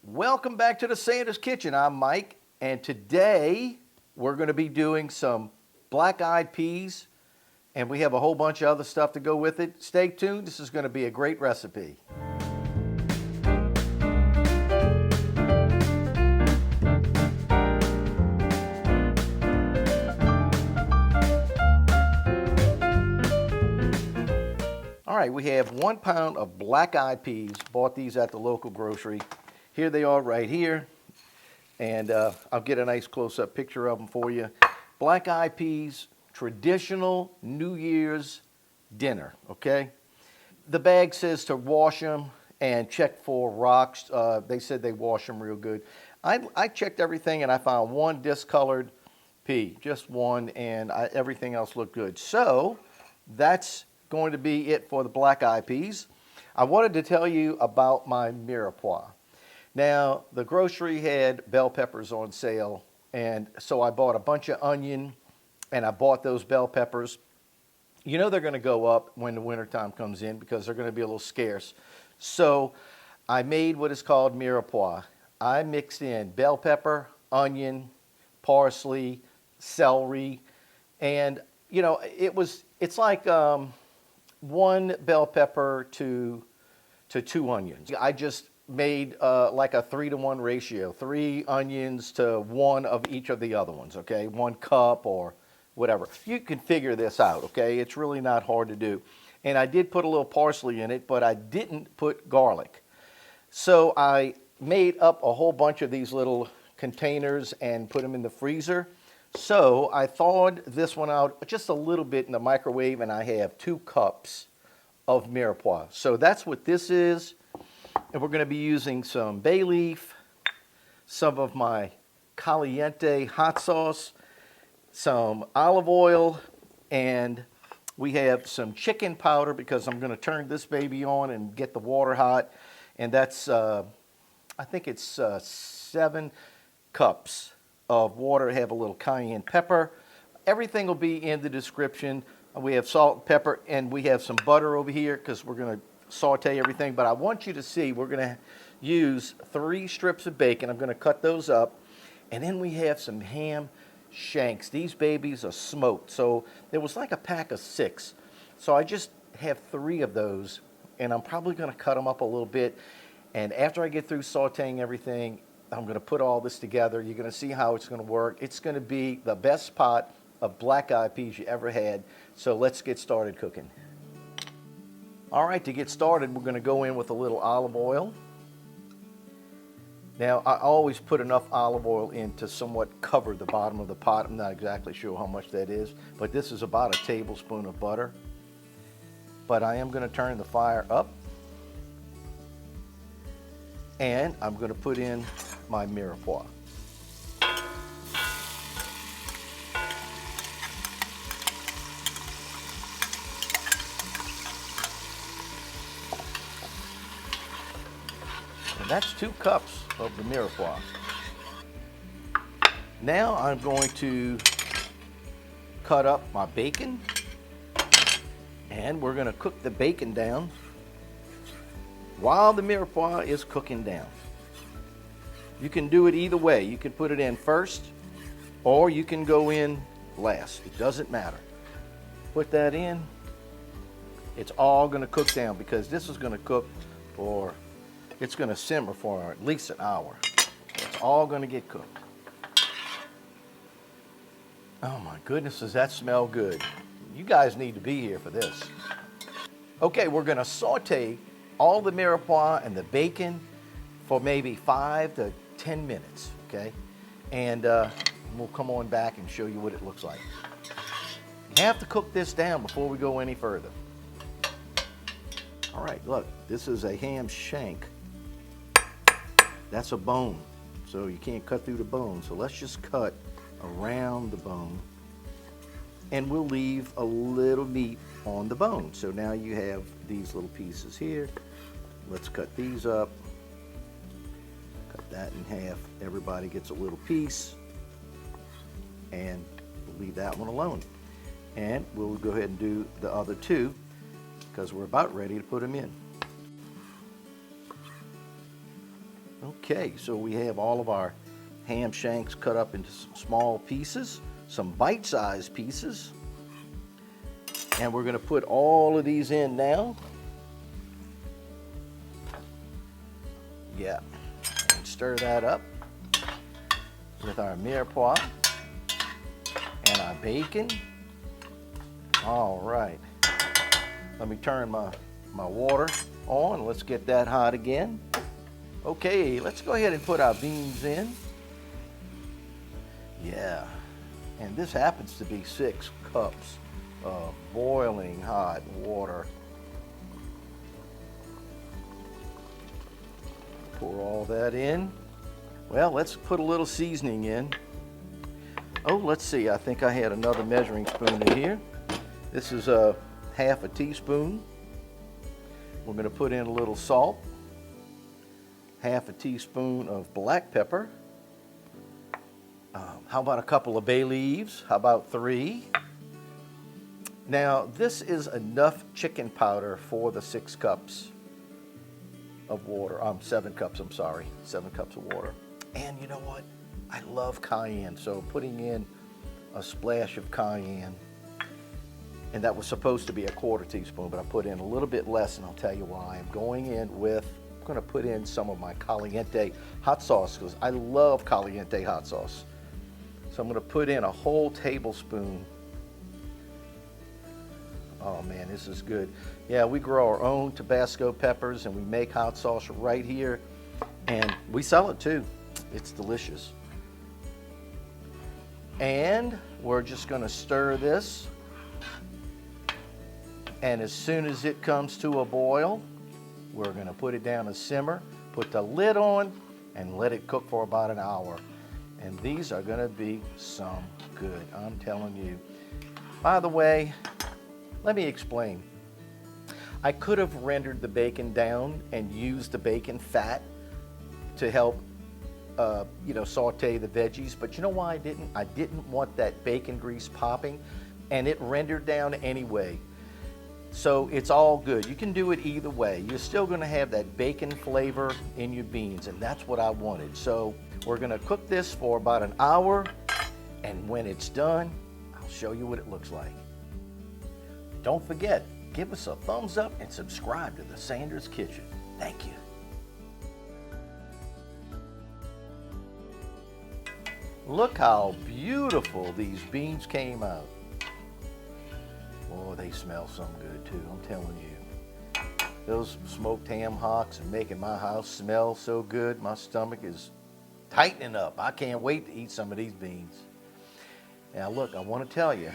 Welcome back to the Sanders Kitchen. I'm Mike, and today we're going to be doing some black-eyed peas, and we have a whole bunch of other stuff to go with it. Stay tuned. This is going to be a great recipe. All right, we have 1 pound of black-eyed peas. Bought these at the local grocery. Here they are right here, and I'll get a nice close-up picture of them for you. Black-eyed peas, traditional New Year's dinner, okay? The bag says to wash them and check for rocks. They said they wash them real good. I checked everything, and I found one discolored pea, just one, and everything else looked good. So that's going to be it for the black-eyed peas. I wanted to tell you about my Mirepoix. Now, the grocery had bell peppers on sale, and so I bought a bunch of onion, and I bought those bell peppers. You know they're going to go up when the wintertime comes in because they're going to be a little scarce. So I made what is called Mirepoix. I mixed in bell pepper, onion, parsley, celery, and, you know, it's like 1 bell pepper to 2 onions. I just made like a 3-to-1 ratio, 3 onions to 1 of each of the other ones, okay? 1 cup or whatever. You can figure this out, okay? It's really not hard to do. And I did put a little parsley in it, but I didn't put garlic. So I made up a whole bunch of these little containers and put them in the freezer. So I thawed this one out just a little bit in the microwave, and I have 2 cups of Mirepoix. So that's what this is. And we're going to be using some bay leaf, some of my caliente hot sauce, some olive oil, and we have some chicken powder because I'm going to turn this baby on and get the water hot. And that's, I think it's 7 cups of water. Have a little cayenne pepper. Everything will be in the description. We have salt and pepper, and we have some butter over here because we're going to saute everything, but I want you to see we're going to use 3 strips of bacon. I'm going to cut those up, and then we have some ham shanks. These babies are smoked, so there was like a pack of 6, so I just have 3 of those, and I'm probably going to cut them up a little bit, and after I get through sauteing everything, I'm going to put all this together. You're going to see how it's going to work. It's going to be the best pot of black-eyed peas you ever had, so let's get started cooking. All right, to get started, we're going to go in with a little olive oil. Now, I always put enough olive oil in to somewhat cover the bottom of the pot. I'm not exactly sure how much that is, but this is about a tablespoon of butter. But I am going to turn the fire up, and I'm going to put in my Mirepoix. That's 2 cups of the Mirepoix. Now I'm going to cut up my bacon, and we're going to cook the bacon down while the Mirepoix is cooking down. You can do it either way. You can put it in first, or you can go in last. It doesn't matter. Put that in. It's all going to cook down because this is going to cook for it's going to simmer for at least an hour. It's all going to get cooked. Oh my goodness, does that smell good? You guys need to be here for this. Okay, we're going to saute all the Mirepoix and the bacon for maybe 5 to 10 minutes, okay? And we'll come on back and show you what it looks like. You have to cook this down before we go any further. All right, look, this is a ham shank. That's a bone, so you can't cut through the bone. So let's just cut around the bone, and we'll leave a little meat on the bone. So now you have these little pieces here. Let's cut these up. Cut that in half. Everybody gets a little piece, and we'll leave that one alone. And we'll go ahead and do the other 2 because we're about ready to put them in. Okay, so we have all of our ham shanks cut up into some small pieces, some bite-sized pieces. And we're going to put all of these in now. Yeah, and stir that up with our mirepoix and our bacon. All right, let me turn my water on. Let's get that hot again. Okay, let's go ahead and put our beans in. Yeah, and this happens to be 6 cups of boiling hot water. Pour all that in. Well, let's put a little seasoning in. Oh, let's see, I think I had another measuring spoon in here. This is a half a teaspoon. We're going to put in a little salt, half a teaspoon of black pepper. How about a couple of bay leaves? How about 3? Now, this is enough chicken powder for the 6 cups of water. 7 cups, I'm sorry. 7 cups of water. And you know what? I love cayenne, so putting in a splash of cayenne. And that was supposed to be a 1/4 teaspoon, but I put in a little bit less, and I'll tell you why. I'm going to put in some of my caliente hot sauce, because I love caliente hot sauce. So I'm going to put in a whole tablespoon. Oh man, this is good. Yeah, we grow our own Tabasco peppers and we make hot sauce right here, and we sell it too. It's delicious. And we're just going to stir this, and as soon as it comes to a boil, we're going to put it down to simmer, put the lid on, and let it cook for about an hour. And these are going to be some good, I'm telling you. By the way, let me explain. I could have rendered the bacon down and used the bacon fat to help, saute the veggies, but you know why I didn't? I didn't want that bacon grease popping, and it rendered down anyway. So it's all good. You can do it either way. You're still going to have that bacon flavor in your beans, and that's what I wanted. So we're going to cook this for about an hour, and when it's done, I'll show you what it looks like. Don't forget, give us a thumbs up and subscribe to the Sanders Kitchen. Thank you. Look how beautiful these beans came out. Oh, they smell some good too, I'm telling you. Those smoked ham hocks are making my house smell so good. My stomach is tightening up. I can't wait to eat some of these beans. Now look, I want to tell you,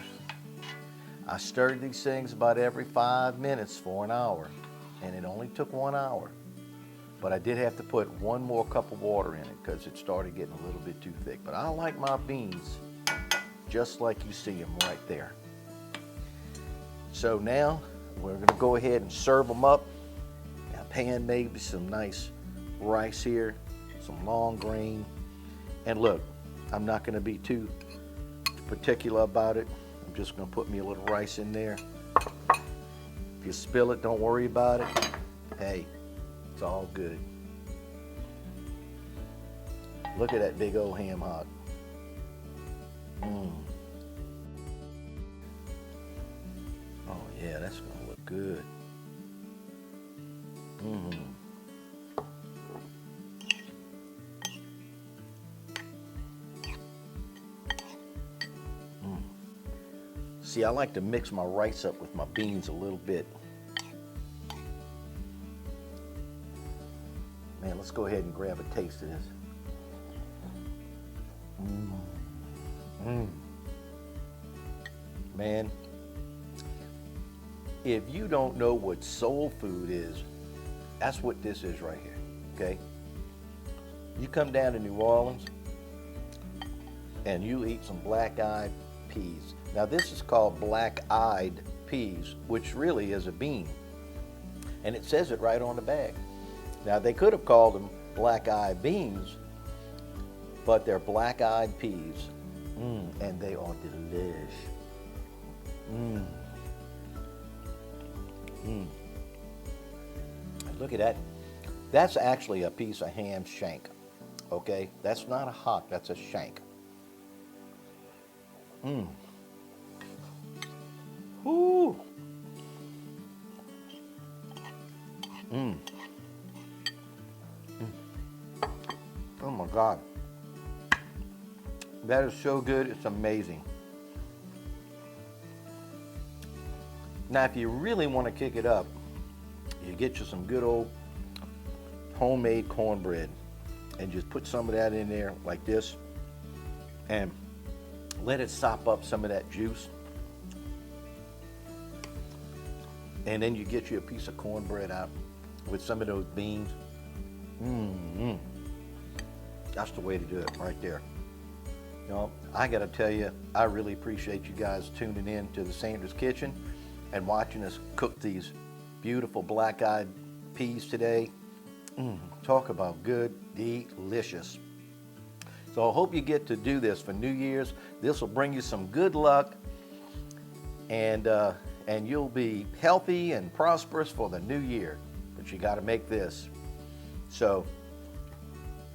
I stirred these things about every 5 minutes for an hour, and it only took 1 hour. But I did have to put 1 more cup of water in it because it started getting a little bit too thick. But I like my beans just like you see them right there. So now we're going to go ahead and serve them up. Now pan maybe some nice rice here, some long grain. And look, I'm not going to be too particular about it. I'm just going to put me a little rice in there. If you spill it, don't worry about it. Hey, it's all good. Look at that big old ham hock. Oh yeah, that's gonna look good. See, I like to mix my rice up with my beans a little bit. Man, let's go ahead and grab a taste of this. Man, if you don't know what soul food is, that's what this is right here, okay? You come down to New Orleans and you eat some black-eyed peas. Now this is called black-eyed peas, which really is a bean. And it says it right on the bag. Now they could have called them black-eyed beans, but they're black-eyed peas. And they are delish. Look at that That's actually a piece of ham shank. Okay, that's not a hock, that's a shank. Mmm. Whoo. Mmm. Oh my God. That is so good, it's amazing. Now, if you really want to kick it up, you get you some good old homemade cornbread and just put some of that in there like this and let it sop up some of that juice. And then you get you a piece of cornbread out with some of those beans. Mmm. That's the way to do it right there. You know, I got to tell you, I really appreciate you guys tuning in to the Sanders Kitchen and watching us cook these beautiful black-eyed peas today. Talk about good, delicious. So I hope you get to do this for New Year's. This will bring you some good luck, and you'll be healthy and prosperous for the new year. But you got to make this. So,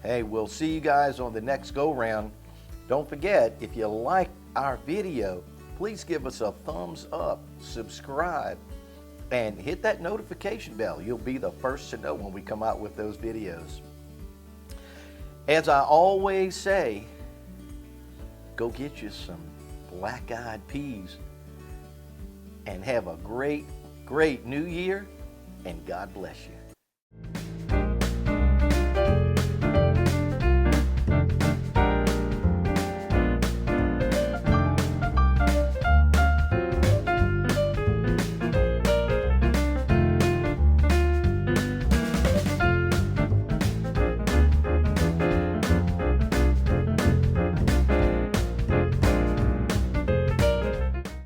hey, we'll see you guys on the next go-round. Don't forget, if you like our video, please give us a thumbs up, subscribe, and hit that notification bell. You'll be the first to know when we come out with those videos. As I always say, go get you some black-eyed peas and have a great, great new year, and God bless you.